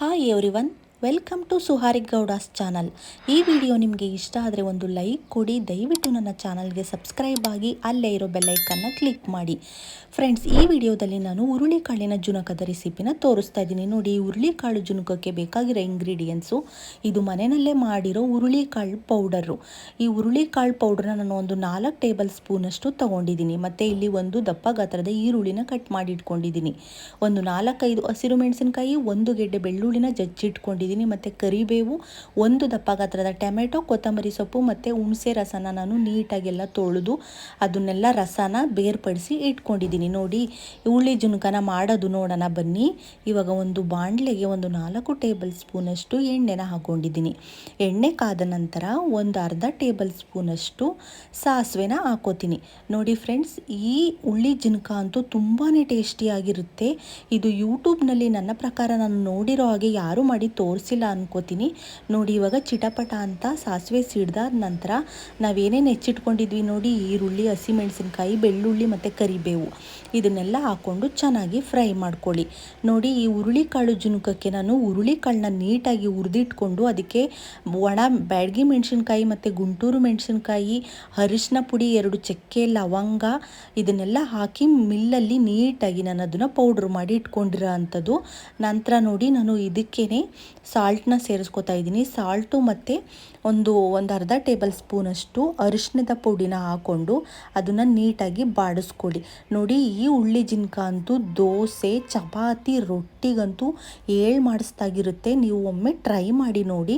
Hi everyone, welcome to Suhari Gowda's channel. ಈ video ನಿಮಗೆ ಇಷ್ಟ ಆದರೆ ಒಂದು ಲೈಕ್ ಕೊಡಿ. ದಯವಿಟ್ಟು ನನ್ನ ಚಾನಲ್ಗೆ ಸಬ್ಸ್ಕ್ರೈಬ್ ಆಗಿ ಅಲ್ಲೇ ಇರೋ ಬೆಲ್ಲೈಕನ್ನು ಕ್ಲಿಕ್ ಮಾಡಿ. ಫ್ರೆಂಡ್ಸ್, ಈ ವಿಡಿಯೋದಲ್ಲಿ ನಾನು ಹುರುಳಿಕಾಳಿನ ಜುನಕದ ರೆಸಿಪಿನ ತೋರಿಸ್ತಾ ಇದ್ದೀನಿ. ನೋಡಿ, ಹುರುಳಿಕಾಳು ಜುನಕಕ್ಕೆ ಬೇಕಾಗಿರೋ ಇಂಗ್ರೀಡಿಯೆಂಟ್ಸು ಇದು ಮನೆಯಲ್ಲೇ ಮಾಡಿರೋ ಹುರುಳಿಕಾಳು ಪೌಡರು. ಈ ಹುರುಳಿಕಾಳು ಪೌಡ್ರನ್ನ ನಾನು ಒಂದು 4 ಟೇಬಲ್ ಸ್ಪೂನಷ್ಟು ತೊಗೊಂಡಿದ್ದೀನಿ. ಮತ್ತು ಇಲ್ಲಿ ಒಂದು ದಪ್ಪ ಗಾತ್ರದ ಈರುಳ್ಳಿನ ಕಟ್ ಮಾಡಿ ಇಟ್ಕೊಂಡಿದ್ದೀನಿ. ಒಂದು 4-5 ಹಸಿರು ಮೆಣಸಿನಕಾಯಿ, 1 ಗೆಡ್ಡೆ ಬೆಳ್ಳುಳ್ಳಿನ ಜಜ್ಜಿಟ್ಕೊಂಡಿದ್ದೀನಿ. ಮತ್ತು ಕರಿಬೇವು, 1 ದಪ್ಪ ಗಾತ್ರದ ಟೊಮೆಟೊ, ಕೊತ್ತಂಬರಿ ಸೊಪ್ಪು ಮತ್ತು ಹುಣಸೆ ರಸನ ನಾನು ನೀಟಾಗೆಲ್ಲ ತೊಳೆದು ಅದನ್ನೆಲ್ಲ ರಸನ ಬೇರ್ಪಡಿಸಿ ಇಟ್ಕೊಂಡಿದ್ದೀನಿ. ನೋಡಿ, ಹುರುಳಿ ಜುನಕನ ಮಾಡೋದು ನೋಡೋಣ ಬನ್ನಿ. ಇವಾಗ ಒಂದು ಬಾಣಲೆಗೆ ಒಂದು 4 ಟೇಬಲ್ ಸ್ಪೂನಷ್ಟು ಎಣ್ಣೆನ ಹಾಕ್ಕೊಂಡಿದ್ದೀನಿ. ಎಣ್ಣೆ ಕಾದ ನಂತರ ಒಂದು ಅರ್ಧ ಟೇಬಲ್ ಸ್ಪೂನಷ್ಟು ಸಾಸಿವೆನ ಹಾಕೋತೀನಿ. ನೋಡಿ ಫ್ರೆಂಡ್ಸ್, ಈ ಹುರುಳಿ ಜುನಕ ಅಂತೂ ತುಂಬಾ ಟೇಸ್ಟಿಯಾಗಿರುತ್ತೆ. ಇದು ಯೂಟ್ಯೂಬ್ನಲ್ಲಿ ನನ್ನ ಪ್ರಕಾರ ನಾನು ನೋಡಿರೋ ಹಾಗೆ ಯಾರೂ ಮಾಡಿ ತೋರಿಸಿಲ್ಲ ಅನ್ಕೋತೀನಿ. ನೋಡಿ, ಇವಾಗ ಚಿಟಪಟ ಅಂತ ಸಾಸಿವೆ ಸಿಡ್ದಾದ ನಂತರ ನಾವೇನೇನು ಹೆಚ್ಚಿಟ್ಕೊಂಡಿದ್ವಿ ನೋಡಿ, ಈರುಳ್ಳಿ, ಹಸಿಮೆಣಸಿನ್ಕಾಯಿ, ಬೆಳ್ಳುಳ್ಳಿ ಮತ್ತು ಕರಿಬೇವು ಇದನ್ನೆಲ್ಲ ಹಾಕ್ಕೊಂಡು ಚೆನ್ನಾಗಿ ಫ್ರೈ ಮಾಡ್ಕೊಳ್ಳಿ. ನೋಡಿ, ಈ ಹುರುಳಿಕಾಳು ಜುನಕಕ್ಕೆ ನಾನು ಹುರುಳಿಕಾಳನ್ನ ನೀಟಾಗಿ ಹುರಿದಿಟ್ಕೊಂಡು ಅದಕ್ಕೆ ಒಣ ಬ್ಯಾಡಗಿ ಮೆಣಸಿನ್ಕಾಯಿ ಮತ್ತು ಗುಂಟೂರು ಮೆಣಸಿನ್ಕಾಯಿ, ಅರಿಶಿನ ಪುಡಿ, 2 ಚಕ್ಕೆ, ಲವಂಗ ಇದನ್ನೆಲ್ಲ ಹಾಕಿ ಮಿಲ್ಲಲ್ಲಿ ನೀಟಾಗಿ ನಾನು ಅದನ್ನು ಪೌಡ್ರ್ ಮಾಡಿ ಇಟ್ಕೊಂಡಿರೋ ಅಂಥದ್ದು. ನಂತರ ನೋಡಿ, ನಾನು ಇದಕ್ಕೇ ಸಾಲ್ಟನ್ನ ಸೇರಿಸ್ಕೊತಾ ಇದ್ದೀನಿ. ಸಾಲ್ಟು ಮತ್ತು ಒಂದು ಅರ್ಧ ಟೇಬಲ್ ಸ್ಪೂನಷ್ಟು ಅರಿಶಿಣದ ಪುಡಿನ ಹಾಕ್ಕೊಂಡು ಅದನ್ನು ನೀಟಾಗಿ ಬಾಡಿಸ್ಕೊಳ್ಳಿ. ನೋಡಿ, ಈ ಹುರುಳಿ ಜುನಕ ಅಂತೂ ದೋಸೆ, ಚಪಾತಿ, ರೊಟ್ಟಿಗಂತೂ ಮಾಡಿಸ್ದಾಗಿರುತ್ತೆ. ನೀವು ಒಮ್ಮೆ ಟ್ರೈ ಮಾಡಿ ನೋಡಿ.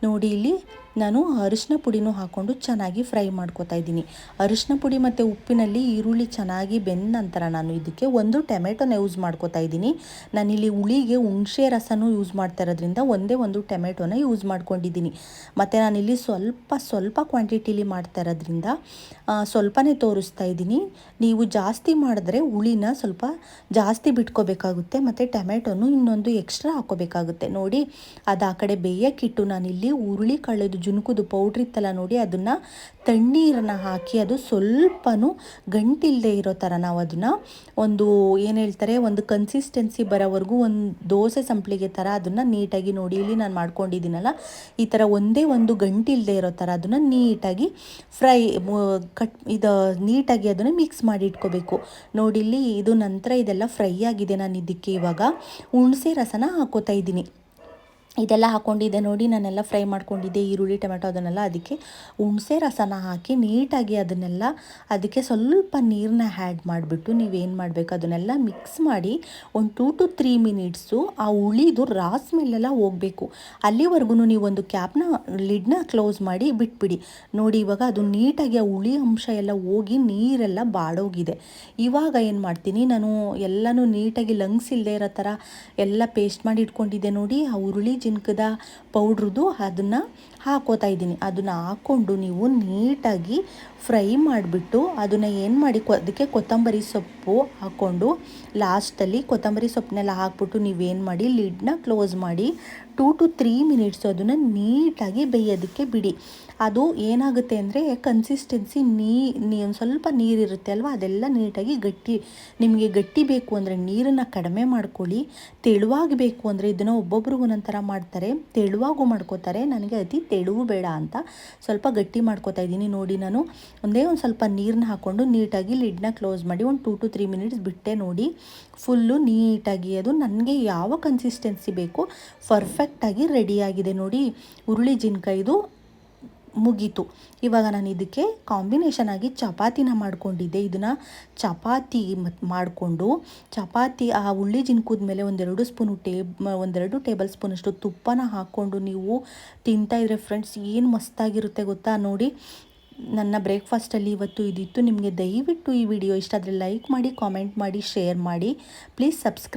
ನೋಡಿ, ಇಲ್ಲಿ ನಾನು ಅರಿಶಿನ ಪುಡಿನೂ ಹಾಕ್ಕೊಂಡು ಚೆನ್ನಾಗಿ ಫ್ರೈ ಮಾಡ್ಕೊತಾ ಇದ್ದೀನಿ. ಅರಿಶಿನ ಪುಡಿ ಮತ್ತು ಉಪ್ಪಿನಲ್ಲಿ ಈರುಳ್ಳಿ ಚೆನ್ನಾಗಿ ಬೆಂದ ನಂತರ ನಾನು ಇದಕ್ಕೆ 1 ಟೊಮೆಟೊನ ಯೂಸ್ ಮಾಡ್ಕೊತಾ ಇದ್ದೀನಿ. ನಾನಿಲ್ಲಿ ಹುಳಿಗೆ ಹುಣಸೆ ರಸನೂ ಯೂಸ್ ಮಾಡ್ತಾ ಇರೋದ್ರಿಂದ ಒಂದೇ 1 ಟೊಮೆಟೊನ ಯೂಸ್ ಮಾಡ್ಕೊಂಡಿದ್ದೀನಿ. ಮತ್ತು ನಾನಿಲ್ಲಿ ಸ್ವಲ್ಪ ಕ್ವಾಂಟಿಟಿಲಿ ಮಾಡ್ತಾ ಇರೋದ್ರಿಂದ ಸ್ವಲ್ಪನೇ ತೋರಿಸ್ತಾ ಇದ್ದೀನಿ. ನೀವು ಜಾಸ್ತಿ ಮಾಡಿದ್ರೆ ಹುಳಿನ ಸ್ವಲ್ಪ ಜಾಸ್ತಿ ಬಿಟ್ಕೋಬೇಕಾಗುತ್ತೆ ಮತ್ತು ಟೊಮೆಟೊನು ಇನ್ನೊಂದು ಎಕ್ಸ್ಟ್ರಾ ಹಾಕ್ಕೋಬೇಕಾಗುತ್ತೆ. ನೋಡಿ, ಅದು ಆ ಕಡೆ ಬೇಯಕ್ಕಿಟ್ಟು ನಾನಿಲ್ಲಿ ಹುರುಳಿಕಾಳದು ಜುನಕದ ಪೌಡ್ರ್ ಇತ್ತಲ್ಲ ನೋಡಿ, ಅದನ್ನು ತಣ್ಣೀರನ್ನು ಹಾಕಿ ಅದು ಸ್ವಲ್ಪನೂ ಗಂಟಿಲ್ಲದೆ ಇರೋ ಥರ ನಾವು ಅದನ್ನು ಒಂದು ಕನ್ಸಿಸ್ಟೆನ್ಸಿ ಬರೋವರೆಗೂ ಒಂದು ದೋಸೆ ಸಂಪ್ಳಿಗೆ ಥರ ಅದನ್ನು ನೀಟಾಗಿ ನೋಡಿ, ಇಲ್ಲಿ ನಾನು ಮಾಡ್ಕೊಂಡಿದ್ದೀನಲ್ಲ ಈ ಥರ ಒಂದೇ ಒಂದು ಗಂಟಿಲ್ಲದೆ ಇರೋ ಥರ ಅದನ್ನು ನೀಟಾಗಿ ನೀಟಾಗಿ ಅದನ್ನು ಮಿಕ್ಸ್ ಮಾಡಿ ಇಟ್ಕೋಬೇಕು. ನೋಡಿ, ಇಲ್ಲಿ ಇದು ನಂತರ ಇದೆಲ್ಲ ಫ್ರೈ ಆಗಿದೆ. ನಾನು ಇದಕ್ಕೆ ಇವಾಗ ಹುಣಸೆ ರಸನ ಹಾಕೋತಾ ಇದ್ದೀನಿ. ಇದೆಲ್ಲ ಹಾಕ್ಕೊಂಡಿದ್ದೆ ನೋಡಿ, ನಾನೆಲ್ಲ ಫ್ರೈ ಮಾಡ್ಕೊಂಡಿದ್ದೆ ಈರುಳ್ಳಿ, ಟೊಮೆಟೊ ಅದನ್ನೆಲ್ಲ. ಅದಕ್ಕೆ ಹುಣಸೆ ರಸನ ಹಾಕಿ ನೀಟಾಗಿ ಅದಕ್ಕೆ ಸ್ವಲ್ಪ ನೀರನ್ನ ಆ್ಯಡ್ ಮಾಡಿಬಿಟ್ಟು ನೀವೇನು ಮಾಡಬೇಕು, ಅದನ್ನೆಲ್ಲ ಮಿಕ್ಸ್ ಮಾಡಿ ಒಂದು 2 to 3 ಮಿನಿಟ್ಸು ಆ ಹುಳಿದು ಸ್ಮೆಲ್ಲೆಲ್ಲ ಹೋಗಬೇಕು. ಅಲ್ಲಿವರೆಗೂ ನೀವು ಒಂದು ಲಿಡ್ನ ಕ್ಲೋಸ್ ಮಾಡಿ ಬಿಟ್ಬಿಡಿ. ನೋಡಿ, ಇವಾಗ ಅದು ನೀಟಾಗಿ ಆ ಹುಳಿ ಅಂಶ ಎಲ್ಲ ಹೋಗಿ ನೀರೆಲ್ಲ ಬಾಡೋಗಿದೆ. ಇವಾಗ ಏನು ಮಾಡ್ತೀನಿ, ನಾನು ಎಲ್ಲನೂ ನೀಟಾಗಿ ಲಂಗ್ಸ್ ಇಲ್ಲದೆ ಇರೋ ಥರ ಎಲ್ಲ ಪೇಸ್ಟ್ ಮಾಡಿ ಇಟ್ಕೊಂಡಿದ್ದೆ ನೋಡಿ, ಆ ಹುರುಳಿ ಜುನಕದ ಪೌಡ್ರದು ಅದನ್ನು ಹಾಕೋತಾ ಇದ್ದೀನಿ. ಅದನ್ನು ಹಾಕ್ಕೊಂಡು ನೀವು ನೀಟಾಗಿ ಫ್ರೈ ಮಾಡಿಬಿಟ್ಟು ಅದನ್ನು ಏನು ಮಾಡಿ ಅದಕ್ಕೆ ಕೊತ್ತಂಬರಿ ಸೊಪ್ಪು ಹಾಕ್ಕೊಂಡು ಲಾಸ್ಟಲ್ಲಿ ಕೊತ್ತಂಬರಿ ಸೊಪ್ಪನ್ನೆಲ್ಲ ಹಾಕ್ಬಿಟ್ಟು ನೀವೇನು ಮಾಡಿ ಲಿಡ್ನ ಕ್ಲೋಸ್ ಮಾಡಿ 2 to 3 ಮಿನಿಟ್ಸು ಅದನ್ನು ನೀಟಾಗಿ ಬೇಯೋದಕ್ಕೆ ಬಿಡಿ. ಅದು ಏನಾಗುತ್ತೆ ಅಂದರೆ ಕನ್ಸಿಸ್ಟೆನ್ಸಿ ಒಂದು ಸ್ವಲ್ಪ ನೀರಿರುತ್ತೆ ಅಲ್ವಾ, ಅದೆಲ್ಲ ನೀಟಾಗಿ ನಿಮಗೆ ಗಟ್ಟಿ ಬೇಕು ಅಂದರೆ ನೀರನ್ನು ಕಡಿಮೆ ಮಾಡ್ಕೊಳ್ಳಿ. ತೆಳುವಾಗಿ ಬೇಕು ಅಂದರೆ ಇದನ್ನು ಒಬ್ಬೊಬ್ರಿಗೂ ಒಂದೊಂಥರ ಮಾಡ್ತಾರೆ, ತೆಳುವಾಗೂ ಮಾಡ್ಕೋತಾರೆ. ನನಗೆ ಅತಿ ತೆಳುವು ಬೇಡ ಅಂತ ಸ್ವಲ್ಪ ಗಟ್ಟಿ ಮಾಡ್ಕೋತಾ ಇದ್ದೀನಿ. ನೋಡಿ, ನಾನು ಒಂದೇ ಒಂದು ಸ್ವಲ್ಪ ನೀರನ್ನ ಹಾಕ್ಕೊಂಡು ನೀಟಾಗಿ ಲಿಡ್ನ ಕ್ಲೋಸ್ ಮಾಡಿ ಒಂದು 2 to 3 ಮಿನಿಟ್ಸ್ ಬಿಟ್ಟೆ. ನೋಡಿ, ಫುಲ್ಲು ನೀಟಾಗಿ ಅದು ನನಗೆ ಯಾವ ಕನ್ಸಿಸ್ಟೆನ್ಸಿ ಬೇಕು ಪರ್ಫೆಕ್ಟಾಗಿ ರೆಡಿಯಾಗಿದೆ. ನೋಡಿ, ಹುರುಳಿ ಜುನಕ ಇದು ಮುಗೀತು. ಇವಾಗ ನಾನು ಇದಕ್ಕೆ ಕಾಂಬಿನೇಷನ್ ಆಗಿ ಚಪಾತಿನ ಮಾಡ್ಕೊಂಡಿದ್ದೆ. ಇದನ್ನು ಚಪಾತಿ ಮಾಡಿಕೊಂಡು ಆ ಹುರುಳಿ ಜುನಕದ ಮೇಲೆ 1-2 ಟೇಬಲ್ ಸ್ಪೂನಷ್ಟು ತುಪ್ಪನ ಹಾಕ್ಕೊಂಡು ನೀವು ತಿಂತಾಯಿದ್ರೆ ಫ್ರೆಂಡ್ಸ್ ಏನು ಮಸ್ತಾಗಿರುತ್ತೆ ಗೊತ್ತಾ. ನೋಡಿ, ನನ್ನ ಬ್ರೇಕ್ಫಾಸ್ಟಲ್ಲಿ ಇವತ್ತು ಇದಿತ್ತು. ನಿಮಗೆ ದಯವಿಟ್ಟು ಈ ವಿಡಿಯೋ ಇಷ್ಟ ಆದರೆ ಲೈಕ್ ಮಾಡಿ, ಕಾಮೆಂಟ್ ಮಾಡಿ, ಶೇರ್ ಮಾಡಿ. Please subscribe.